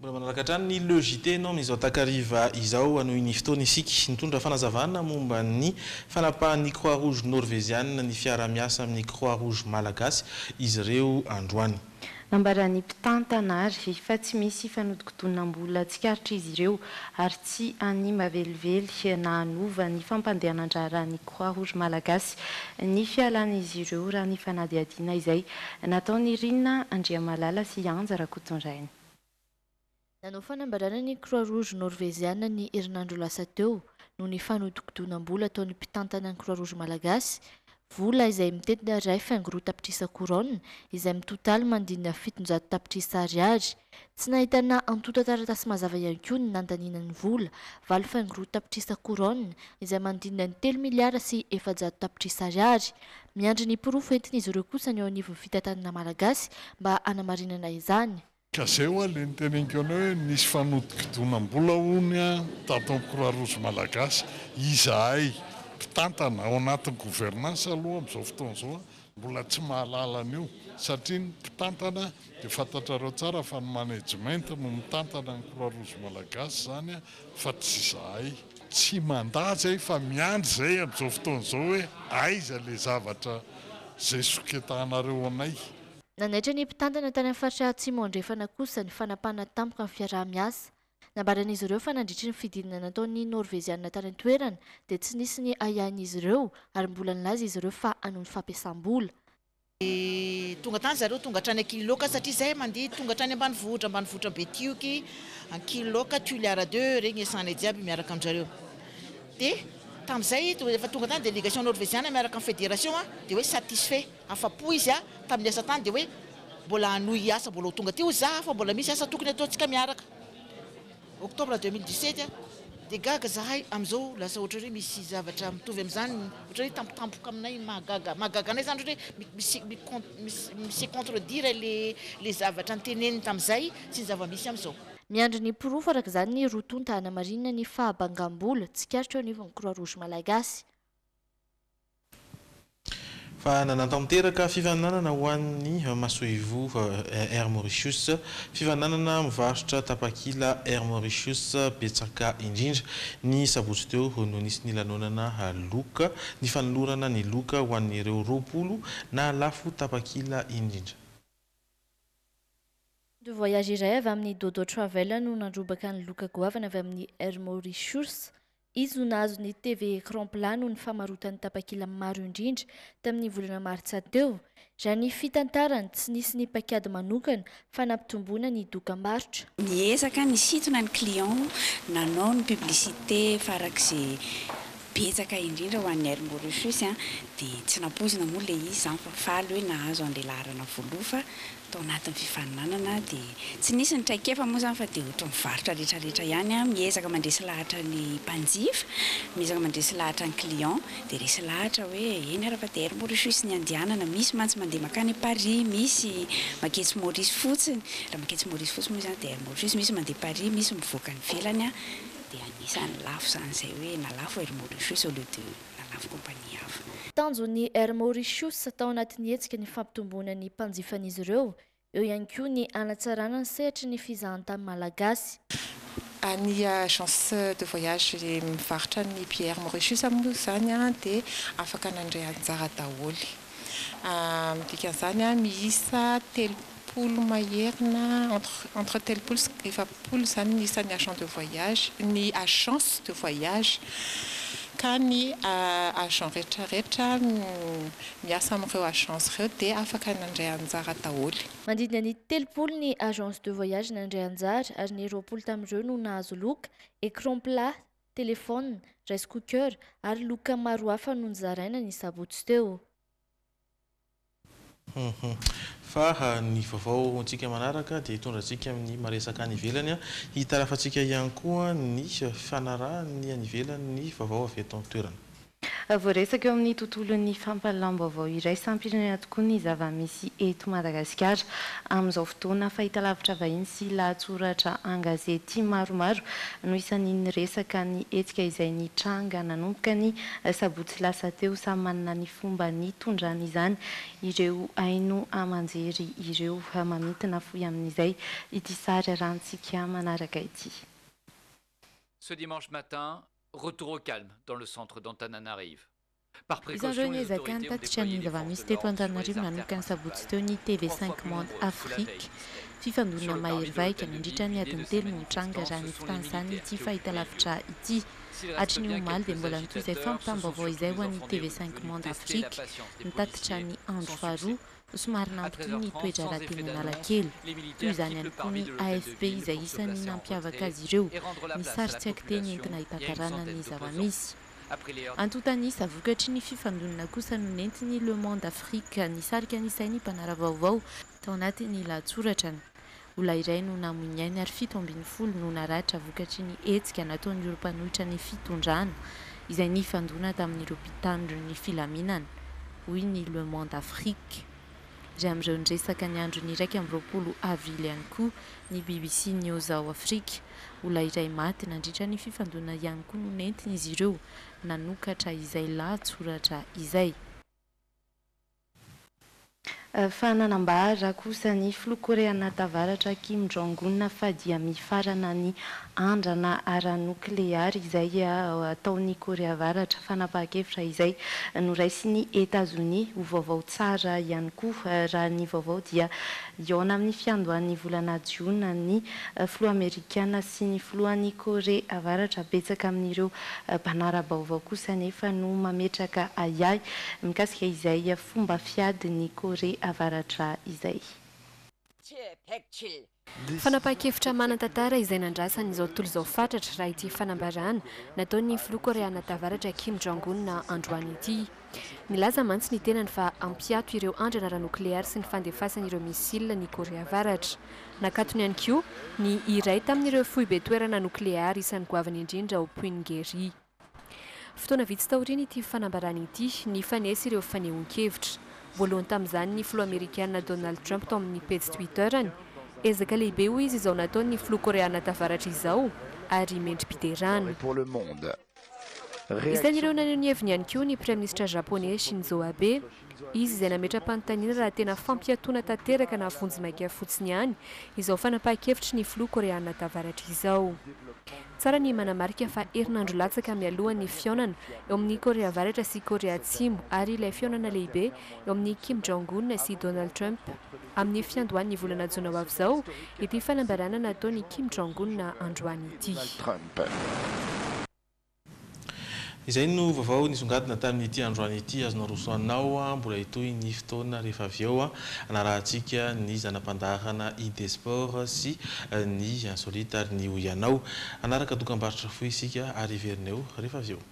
Mbola manaraka hatrany ny logitenao mizao takariva izao anohy ny fotoana isika nitondra fanazavana momba ny fanapahan'ny Croix Rouge norvégienne ny fiara-miasa amin'ny Croix Rouge malagasy izy ireo androany. Nambaran'ny mpitantana ary fa tsy misy fanodikotonam-bola tsikaritra izy ireo ary tsy any mavelively na anova ny fampandehanan-draran'ny Croix Rouge malagasy ny fialan'izy ireo raha ny fanadihadiana izay nataony Rina Andriamalala sy Anja Rakotondrainy. Nanao fanambarana ny Croix Rouge norvégienne ny herinandro lasa teo no ny fanodikotonam-bola ataon'ny mpitantana ny Croix Rouge malagasy. Vola izay mitentina iray faingoroa tapitrisa couronne izay mitotaly mandinina 700 tapitrisa ariary. Tsy nahitana antota taratasy mazava ihany koa ny nandaniana ny vola 8 faingoroa tapitrisa couronne izay mandinina ny 3 miliara sy 400 tapitrisa ariary. Miandry ny pirofo entin'izy ireo kosa ny ao anivon'ny fitantanana malagasy mba hanamarinana izany. Kaseo le niteneniko hoe nisy fanodikotonam-bola honya tato Croix Rouge malagasy izahay mpitantana ao anatin'ny gouvernance aloha amin'izao fotoana izao mbola tsy mahalala an'io satria ny mpitantana dia fantatrareo tsara fa ny management no mitantana ny Croix Rouge malagasy zany fa tsy izahay tsy mandatsy fa miandry zay amin'izao fotoana izao hoe aiza le zavatra zay soketahanareo anay. Nanaitra ny mpitantana tany amin'ny faritra Atsimo andrefana kosa ny fanapahana tampoka amin'ny fiaraha-miasa. Nambaran'izy ireo fa nandritry ny fidinana nataon'ny norvégienne tany an-toerana dia tsy nisy ny ayahin'izy ireo ary mbola nilaza izy ireo fa hanao ny fampiasam-bola. Tonga tany zareo tonga hatrany Ankiloka satria zahay mandeha tonga hatrany ambanivohitra Betioky, Ankiloka, Tuiliara 2 regny esanay jiaby miaraka aminjareo. Dia tamin'izay efa tonga tany délégation norvégienne miaraka amin'ny fédération dia hoe satisfait afa-po izy tamin'ny asa tany dia hoe mbola hanohy asa mbola tonga teo za fa mbola misy asa tokony ataontsika miaraka. Octobre 2017 dia gaga zahay amin'izao lasa ohatra hoe misy zavatra mitovy amin'izany ohatra hoe tampotampoka aminay mahagaga anay zany hoe misy contredire les zavatra niteneniny tamin'izay sy ny zava-misy amin'izao. Miandry ny pirofo araka izany ny rotonta hanamarinana ny fahabangam-bola tsikaritra eo anivon'ny Croix Rouge malagasy. Fa nanantamteraka fivananana ho an'ny Masoivo Air Mauritius fivananana mivarotra tapakila Air Mauritius betsaka indrindra ny sabotsy teo no nisy ny lanonana loka ny fanolorana ny loka ho an'ireo 20 na lafo tapakila indrindra. De voyage iray avy amin'ny Dodo Travel no nandrobaka ny loka goavana avy amin'ny Air Mauritius. Izy no nahazo ny TV écran plat no ny famarotany tapakila maro indrindra tamin'ny volana martsa teo. Raha ny fitantarany tsy nisy ny pakiady manokana fa nampitomboana ny dokam-barotra. Miezaka ny sitona ny client nanao ny publicité farak'izay betsaka indrindra ho an'ny Air Mauritius dia tsy nampozina moa le izy zany fa faly hoe nahazo an'ilay laharana voaloha fa tao anatin'ny fifaninanana dia tsy nisy ny traikefa moa zany fa dia ohatra mivarotra rehetrarehetra ihany miezaka mandresy lahatra ny mpanjifa miezaka mandresy lahatra ny client dia resy lahatra hoe eny arafa dia Air Mauritius ny andehanana misy mantsy mandeha makany Paris misy Maketsy Maurice fotsiny raha Maketsy Maurice fotsiny moa zany dia Air Mauritius misy mandeha Paris misy mivoaka ny velany dia anisany lafo zany izay hoe nalafo Air Mauritius au lieu de nalafo kompania hafa. Tanjon'ny Air Mauritius tao anatin'ny hetsika ny fampitomboana ny mpanjifan'izy ireo eo ihany koa ny hanatsarana ny sehatra ny fizahantany malagasy. Ny agence de voyage mivarotra ny Air Mauritius moa zany dia afaka nandray anjara daholo. Dikan'izany miisa telopolo maherina entre telopolo efapolo zany ny isan'ny agence de voyage ka ny agent rehetrarehetra miasa amin'ireo agence ireo dia afaka nandray anjara daholo. Mandrindra ny telopolo ny agence de voyage nandray anjara ary ny 20 tamin'ireo no nahazo loka, écran plat, téléphone, rice cooker ary loka maro hafa no nizaraina ny sabotsy teo. Fa ny vaovao antsika manaraka dia hitondratsika amin'ny maresaka any ivelany hitarafantsika ihany koa ny fanarahany any ivelany ny vaovao avy eto an-toerana. voaresaka eo amin'ny tontolon'ny fampalaam-baovao iray sampirenena tokoa ny zava-misy eto Madagasikara amin'izao fotoana fahitalavitra vahiny sy lahatsoratra an-gazety maromaro no isan'ny niresaka ny hetsika izay nitranga nanomboka ny sabotsy lasa teo samy manana ny fomba nitondrana izany ireo aino amanjery ireo mamintina fohy amin'izay ity sary arantsika manaraka ity. Ce dimanche matin, retour au calme dans le centre d'Antananarive. Izany ireo ny ezakany tatitra ny zava-misy teto Antananarivo nanomboka ny sabotsy teo ny TV5 Monde Afrique fifandonana mahery vaika nandritra ny adiny telo nitranga raha ny fotoan'izany ity fahitalavitra ity. Hatry ny omaly dia mbola nitoy izay fampitam-baovao izay ho an'ny TV5 Monde Afrique nitatitra ny andro faharoa somary nampitoy ny toetra rahateny Analakely. Toy izany ihany koa ny AFP izay isan'ny nampiavaka azy ireo ny sary tsy akiteny entina hitantarana ny zava-misy. Antotanisa vokatry ny fifandonana kosa no nentiny Le Monde Afrique nisarika n'isainy mpanara vaovao tao anatin'ny lahatsoratrany. Olona iray no namoiny ainy ary 7 no naratra vokatry ny hetsika nataon'ireo mpanohitra ny fitondrana izay nifandona tamin'ireo mpitandro ny filaminana. Hoy ny Le Monde Afrique. Raha amin'ireo niresaka ny andro ny 1 avrily ihany koa ny BBC News ao Afrique. Olona iray maty nandritra ny fifandonana ihany koa no nentiny izy ireo nanokatra izay lahatsoratra izay. Fananambara kosa ny filoha koreana tavaratra Kim Jong-un fa dia mifarana ny andrana ara-nukleary izay ataon'ny Korea Avaratra fanapahan-kevitra izay noraisiny Etats-Unis ho vaovao tsara ihany koa raha ny vaovao dia iona amin'ny fiandohan'ny volana Jiona ny filoha Amerikana sy ny filohan'ny Korea Avaratra betsaka amin'ireo mpanara-baovao kosa nefa no mametraka ayay mikasika izay fomba fiadiny Korea Avaratra izay. Fanapahan-kevitra manan-tantara izay nandrasan'izao tontolo izao fatratra raha ity fanambarana nataon'ny filoha koreana tavaratra Kim Jong-un androany ity. Nilaza mantsy ny tenany fa ampiato ireo andrana ara-nukleary sy ny fandefasan'ireo misila ny Korea Avaratra. Nakatony ihany koa ny iray tamin'ireo foibe toerana nukleary isan'ny goavany indrindra ao Punggye-ry. Fotoana vitsy taoriny ity fanambarana ity nifanesy ireo fanehoan-kevitra. Voalohany tamin'izany ny filoha Amerikana Donald Trump tao amin'ny pejy Twitterany. Ezaka lehibe hoy izy izao nataon'ny filoha koreana tavaratra izao ary mendrim-piderana. Isan'ireo naneho ny heviny ihany koa ny Praiministra japonais Shinzo Abe. Izy izay nametra-panontaniana raha tena fampiatoana tanteraka na vonjy maika fotsiny ihany izao fanapahan-kevitry ny filoha koreana tavaratra izao. Tsara ny manamarika fa herinandro latsaka mialohan'ny fihaonana eo amin'ny Korea Avaratra sy Korea Atsimo ary ilay fihaonana lehibe eo amin'ny Kim Jong-un sy Donald Trump. Amin'ny fiandohan'ny volana Jona ho avy izao, ity fanambarana nataon'ny Kim Jong-un androany ity. Izay no vaovao nisongadina tamin'ity androany ity azonao rosoanao mbola itoy ny fotoana rehefa avy eo anarahantsika ny zanam-pandarana ID Sport sy ny insolite ary ny oyanao anaraka dokam-barotra foy isika ary iverineo rehefa avy eo.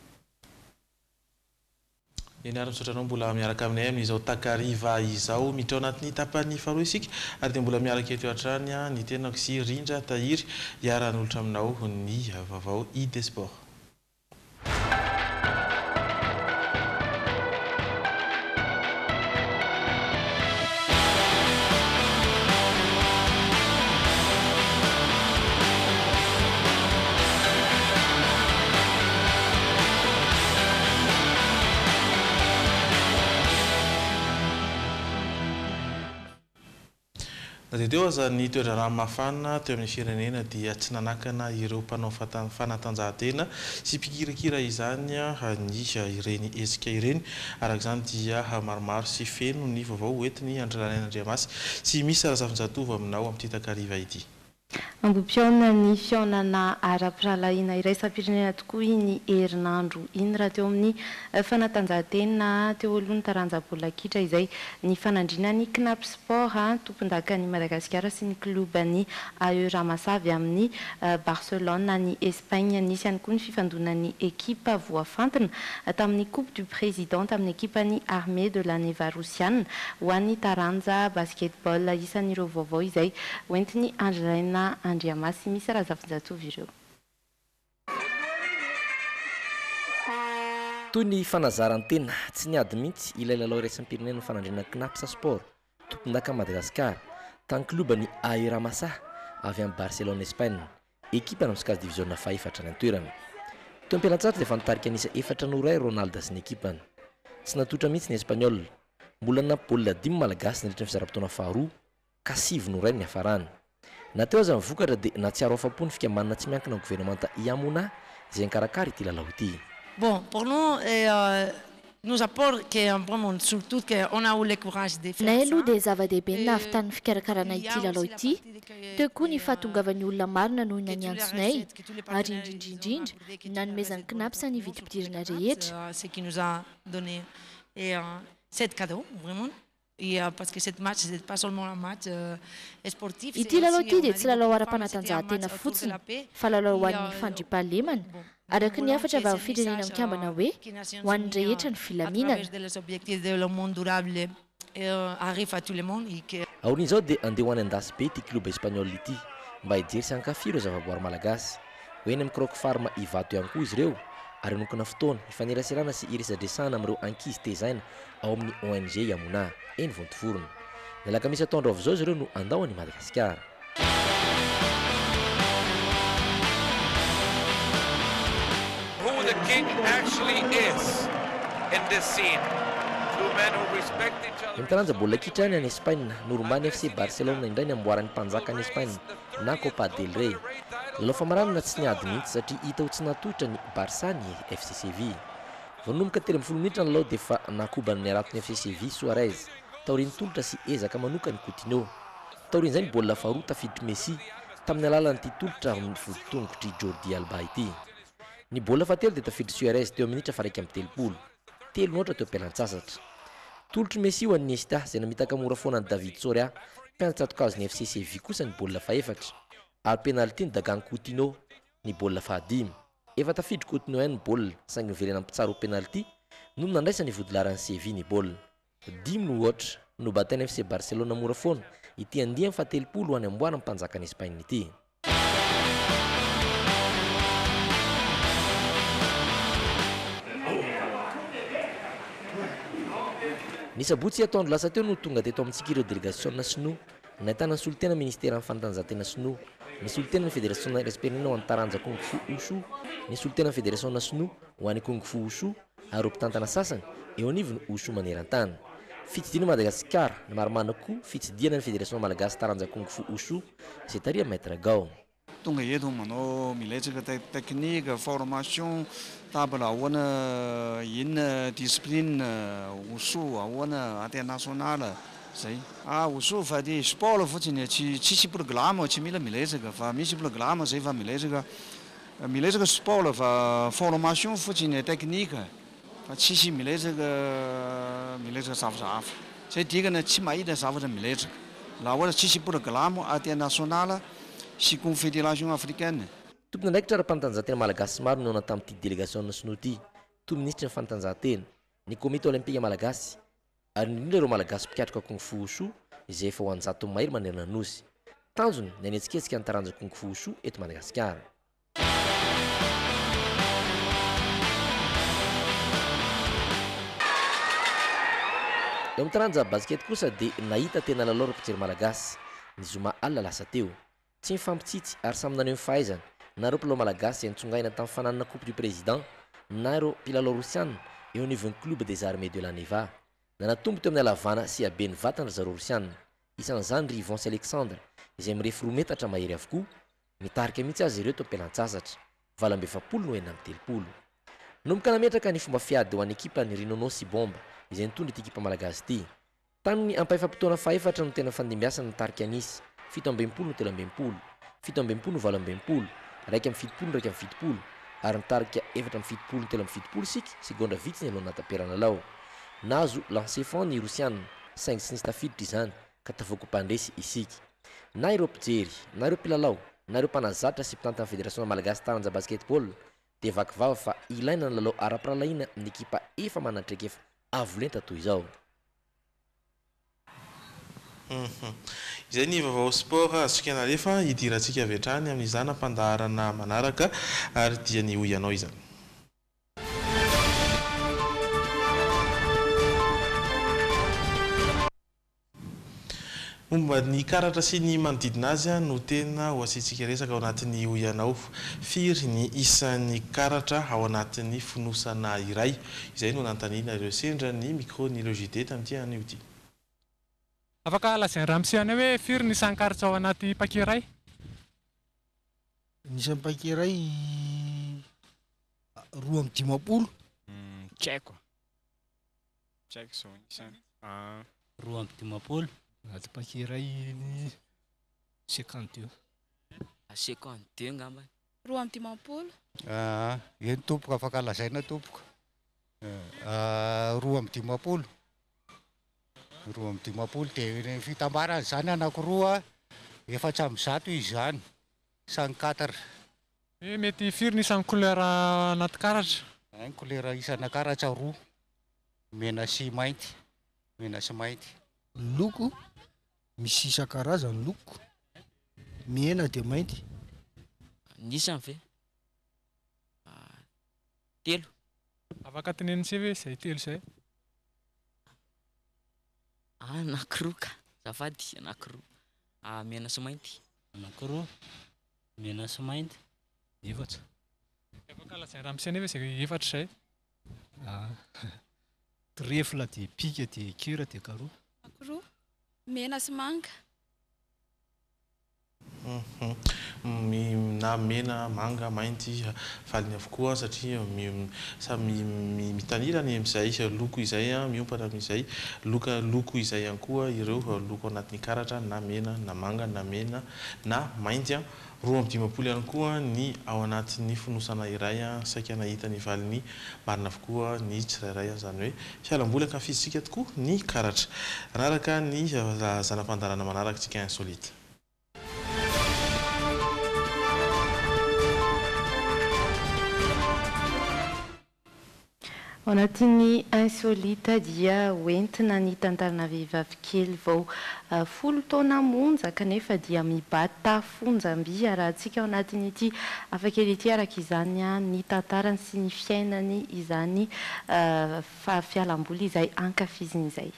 Eny ary misotranao mbola miaraka aminay amin'izao takariva izao miditra ao anatin'ny tapany faharoa isika ary dia mbola miaraka eto hatrany ny tenako sy Rindra Tahiry hiara-nolotra aminao ny vaovao ID Sport. Teo aza ny toerana mafana teo amin'ny firenena dia tsy nanakana ireo mpanao fanatanjahantena sy mpikirakira izany ny ireny hetsika ireny araka izany dia maromaro sy feno ny vaovao entiny Andrianan'Andriamasy sy misy arazafinjatovo aminao amin'ity takariva ity. Ambom-piaona ny fiaonana ara-piralahiana iray sampirenena tokoa ny herinandro iny raha teo amin'ny fanatanjahantena teo alohan'ny taranja baolina kitra izay ny fanandriana ny Knap Sport tompon-daka ny Madagasikara sy ny klubany AE Ramasavy amin'ny Barcelone ny Espagne nisy ihany koa ny fifandonana ny ekipa voafantina tamin'ny Coupe du Président tamin'ny ekipany Armée de la Neva Russiane ho an'ny taranja basketball isan'ireo vaovao izay hoentiny Andriana Andriamasy misy raha zafinjatovo ireo. toy ny fanazarantena tsy niady mihitsy ilay lalao iraisam-pirenena fanandrena knapsa sport tompondaka Madagasikara tany klobany AE Ramassa avy amin'ny Barcelone Espagne équipe amin'ny Scas division faha-efatra ny antoerana teo am-pialantsasatra dia fantarika anisa 4-0 Ronaldo sy ny ekipany tsy natotra mihitsy ny Espagnol mbola nampy baolina 5 malagasy nandritra ny fizaram-potoana faharoa ka 7-0 ny hafarany nateo aza mivokatra dia natsiaro afa-po ny fikamanana tsy miankina ny gouvernemanta Yamuna izay nikarakara ity lalao ity. Bon, pour nous, nous apporte vraiment surtout qu'on a eu le courage de faire ça. Nailo dia zava-dehibe nahavitan'ny fikarakarana ity lalao ity. Teo koa ny fahatongavan'ny olona marina noho ny antsonay ary indrindrindrindra nanomezany knapsa ny vidim-pidirana rehetra. Ce qui nous a donné cet cadeau, vraiment. Et parce que cette match, c'est pas seulement un match sportif. Ity lalao ity dia tsy lalao ara-panatanjahantena fotsiny fa lalao ho an'ny fandriam-pahalemana araka ny hafatra avy amin'ny firenena mikambana hoe ho an'ny rehetra ny filaminana. Aorin'izao dia andeha ho any an-dasy be ity kluba espagnol ity mba hijery sy hankafy ireo zavaboary malagasy ho eny amin'ny croque farma ivato ihany koa izy ireo ary nokona fotoana ifaneraserana sy iresadresana amin'ireo ankizy tezaina ao amin'ny ONG Yamuna eny vontoforona ny alakamisy ataondro avy izao izy ireo no andao any Madagasikara. Who the king actually is in this scene. Two men who respect each other. Mitaranja bola kitrany any Espagne Normani FC Barcelona indray ny amboarany mpanjaka any Espagne na Copa del Rey. Lalao famaranana tsy niady mihitsy satria hita ho tsy natotra ny Barça ny FC Sevilla. Voanomboka 13 minitra ny lalao dia fa nakobany araton'ny FC Sevilla Suarez taoriny tolotra sy ezaka manoka ny Coutinho. Taorin'izay ny bola faharoa tafiditry Messi tamin'ny alalan'ity tolotra amin'ny voditongotry Jordi Alba ity. Ny bola fahatelo dia tafiditry Suarez teo minitra faraiky amin'ny telopolo. Telo noatra teo am-pialan-tsasatra. Tolotry Messi ho an'ny Iniesta izay namitaka mora foana ny David Soria mpianatra-tokazon'ny FC Sevilla kosa ny bola fahaefatra. Ary penalty ny dagany Coutinho ny bola fahadimy. Efa tafiditry Coutinho ihany ny bola saingy niverena mpitsaro penalty no nandraisany vodilaran'ny Sevilla ny bola. 10 no ohatra no batainy FC Barcelona mora foana ity andiany fahatelopolo ho any amboarany mpanjakany Espagne ity. Ny sabotsy ataondro lasa teo no tonga teto amintsika ireo délégation sinoa nahitana ny solitena ministère amin'ny fanatanjahantena sinoa, ny solitena ny fédération respectena ho an'ny taranja kung fu wushu, ny solitena ny fédération sinoa ho an'ny kung fu wushu ary mpitantana sasany eo anivony wushu maneran-tany. Fitsidiana Madagasikara ny maromana koa fitsidiana ny fédération malagasy taranja kung fu wushu izay taria maître Gao. Tonga eto manao miletsaka technique formation table ahoana inona discipline wushu ahoana international zay wushu fa dia sport fotsiny tsisy programme tsy mila miletsaka fa misy programme zay fa miletsaka sport fa formation fotsiny technique fa tsisy miletsaka zavazafa zay dikana tsy mahita zavatra miletsaka laha ohatra tsisy programme international sy confédération africaine. Tompony andraikitra ara-panatanjahantena malagasy maro no nao tamin'ity délégation sinoa ity toy ministra ny fanatanjahantena ny komité olympique malagasy ary indrindra ireo malagasy mpiatrika kung fu wushu izay efa ho anjato mahery manerana nosy tanjony ny anetsiketsika ny taranja kung fu wushu eto Madagasikara. Eo amin'ny taranja basket kosa dia nahita tena lalao ireo mpijery malagasy ny zoma alina lasa teo tsy mifampitsitsy ary samy naneho ny fahaizana na ireo mpilalao malagasy izay nitsongaina tamin'ny fananana coupe du président na ireo mpilalao rosiana eo anivon'ny club des armées de la Neva. Nanatombo teo amin'ny alavana sy aben'ny vatana zareo rosiana isan'izany ry Ivonsy Alexandre izay mirefy 2 metatra mahery avokoa mitarika mihitsy azy ireo teo am-pialan-tsasatra 27 no 9-telopolo. Nomboka nametraka ny fomba fiady ho an'ny ekipa ny Rinono Sibomba izay nitondra ity ekipa malagasy ity. Tamin'ny ampaefam-potoana fahaefatra no tena fandimbiasana nitarika anisy 17 no 13, 17 no 20, raiky amin'ny 70 raiky amin'ny 70 ary nitarika 4 amin'ny 70 no 13 segondra vitsiny aloha nataperana lalao. Nazo lancer franc ny Rosiana saingy tsy nisy tafiditra izany ka tavoako mpandresy isiky. Na ireo mpijery, na ireo mpilalao, na ireo mpanazatra sy mpitantana fédération malagasy taranja basketball dia vakivava fa ilaina ny lalao ara-piralahiana amin'ny ekipa efa manatreka efa avolenta toy izao. Izay ny vaovao sport azontsika nalefa hidirantsika avy hatrany amin'izany ampandaharana manaraka ary dia ny hoy ianao izany. Momba ny karatra sy ny manodidina azy no tena ho asiantsika resaka ao anatin'ny oianao. Firy ny isan'ny karatra ao anatin'ny fonosana iray. Izay no nanontaniana ireo sendra ny micro ny logité tamin'ity anio ity. Afaka lazaina ramosehana hoe firy ny isan'ny karatra ao anaty paquet iray? Ny isan'ny paquet iray 250. Tsy haiko. Tsy haiko zao isany. 250. Anaty paquet iray 52. 52 ngamba. 250. Eny tompoko afaka lazaina tompoko. 250. 250 dia ny fitambarana zany anankiroa 400 izany. 54. Mety firy ny isan'ny couleur anaty karatra? Ny couleur isana karatra roa. Mena sy mainty. Mena sy mainty. Loko misy isan-karazany loko. Mena dia mainty. Nisany ve? 3. Afaka tenenina se ve izay 3 izay? Anankiroa ka. Zafady anankiroa. Mena sy mainty. Anankiroa. Mena sy mainty. 4. Afaka lazaina ramosehana ve izay 4 izay? Trèfle dia pika dia cure dia carreau. Anankiroa. Mena sy manga. Na mena, manga, mainty valiny avokoa satria samy mitanirany amin'izay loko izay miompana amin'izay loko izay ihany koa ireo loko anatin'ny karatra na mena na manga na mena na mainty 250 ihany koa ny ao anatin'ny fonosana iray saika nahita ny valiny marina avokoa ny tsirairay zany hoe fialamboly ankafizitsika tokoa ny karatra. Anaraka ny zanam-pandarana manaraka tsika insolite. Ao anatin'ny insolita dia hoentina ny tantarana vehivavy kely vao 10 taona monja kanefa dia mibata fonjam-by arahantsika ao anatin'ity hafakely ity araka izany ny tantarany sy ny fiainany izany fialamboly izay ankafiziny izay.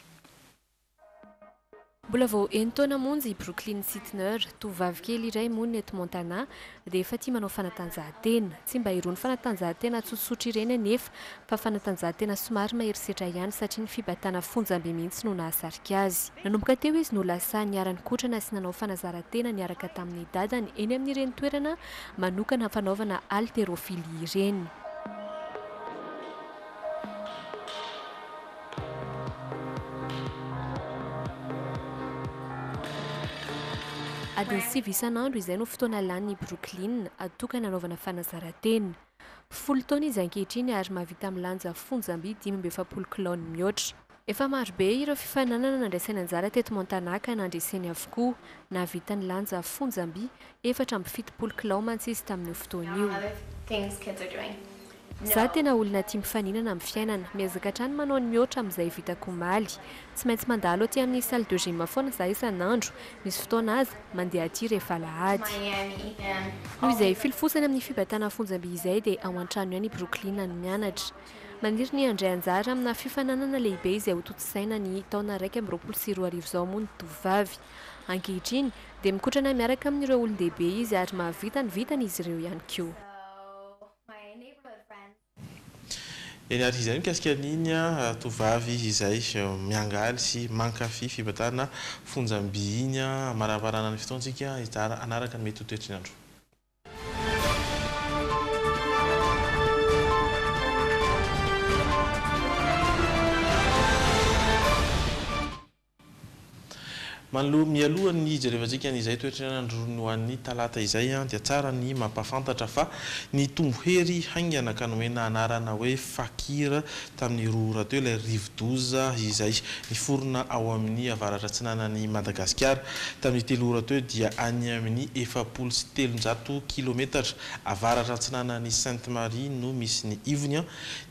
Mbola vao 1 taona monja i Brooklyn Sitner, tovovavy kely iray monina eto Montana, dia efa tia manao fanatanjahantena. Tsy mba irony fanatanjahantena tsotsotra ireny anefa, fa fanatanjahantena somary maherisetra ihany satria ny fibatana fonjam-by mihitsy no nahasarika azy. Nanomboka teo izy no lasa niara-nikotrana sy nanao fanazarantena niaraka tamin'ny dadany eny amin'ireny toerana manokana fanaovana haltérophilie ireny. Adiny 7 isan'andro izay no fotoana lan'ny Brooklyn atokana anaovana fanazarantena. 10 taona izy ankehitriny ary mahavita milanja fonjam-by 570 kilao mihoatra. Efa maro be ireo fifananana nandraisany anjara teto Montana ka nandreseny avokoa, nahavita ny lanja fonjam-by 470 kilao mantsy izy tamin'io fotoana io. Za tena olona tia mifaninana amin'ny fiainana, miezaka hatrany manao ny mihoatra amin'izay vitako omaly. Tsy maintsy mandalo aty amin'ny salle de gym foana za isan'andro, misy fotoana aza mandeha aty rehefa alahady. Noho izay filofosany amin'ny fibatana fonjam-by izay dia ao an-trano ihany i Brooklyn no mianatra. Maniry ny andray anjara amina fifananana lehibe izay ho totosaina ny taona 2024 izao moa ny tovovavy. Ankehitriny dia mikotrana miaraka amin'ireo olon-dehibe izy ary mahavita ny vitany izy ireo ihany koa. Eny ary izay mikasika an'iny tovovavy izay miangaly sy mankafy fibatana fonjam-by iny maravarana ny fotoantsika anaraka ny mety ho toetr'andro. Mialohan'ny jerevantsika n'izay toetr'andro ho an'ny talata izay dia tsara ny mampafantatra fa ny tombohery haingana ka nomena anarana hoe fakira tamin'ny roa teo ilay rivo-doza izay niforona ao amin'ny avaratra atsinanan'ny Madagasikara tamin'ny 3 ora teo dia any amin'ny 470 kilometatra avaratra atsinanan'ny Sainte-Marie no misy ny ivony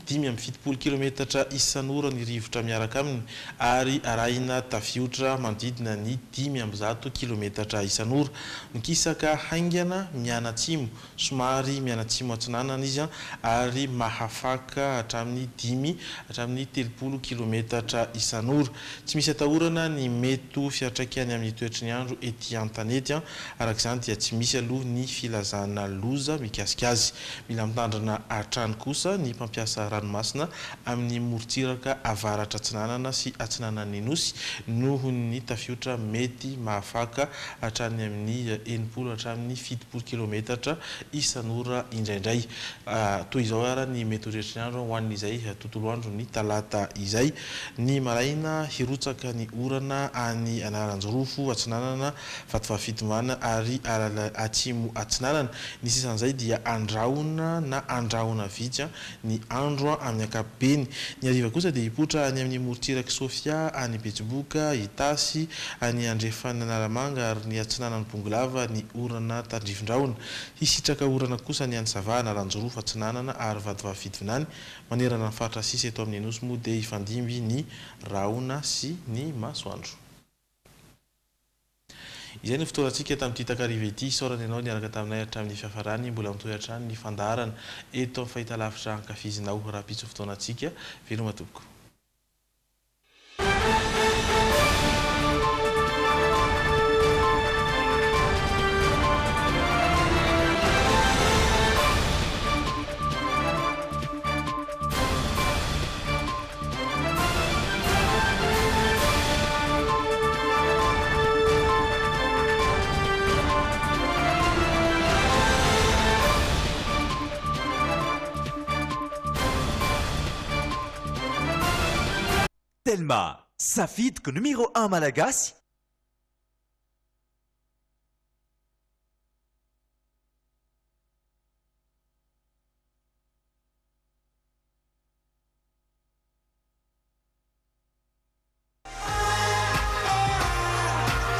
570 kilometatra isan'ora ny rivotra miaraka aminy ary arahina tafiotra manodidina ny amin'ny 10 kilometatra isan'ora. Mikisaka haingana mianatsimo somary mianatsimo atsinanana izy ary mahafaka hatramin'ny 10 hatramin'ny 30 kilometatra isan'ora. Tsy misy atahorana ny mety fiatraikany amin'ny toetry ny andro ety an-tanety arak'izany dia tsy misy aloha ny filazana loza mikasika azy. Mila mitandrina hatrany kosa ny mpampiasa ranomasina amin'ny morontsiraka avaratra atsinanana sy atsinanan'ny nosy noho ny tafiotra mety mahafaka hatrany amin'ny 70 hatramin'ny 70 kilometatra isan'ora indraindray. Toy izao ara ny mety horehetra ny andro ho an'izay tontolo andro ny talata izay. Ny maraina hirotsaka ny orana any Anaranjorofo atsinanana Vatovafitomana ary Atsimo atsinanana. Ny sisan'izay dia andrahona na andrahona vitsy ny andro amin'ny ankapobeny. Ny hariva kosa dia hipotra any amin'ny morontsiraka Sofia, any Betsiboka, Itasy, any Andrefana Naramanga ary ny atsinanan'ny Bongolava ny orana tandrifondrahona. Hisitraka orana kosa ny Ansava, Anaranjorofo atsinanana ary Vatovafitonany. Manerana ny faritra sisa eto amin'ny nosy moa dia hifandimby ny rahona sy ny masoandro. Izay ny fotoantsika tamin'ity takariva ity, saorana ianao niaraka taminay hatramin'ny fiafarany, mbola mitohy hatrany ny fandaharana eto amin'ny fahitalavitra ankafizinao raha pitso fotoanantsika. Veloma tompoko. Telma, safidy que numéro 1 malagasy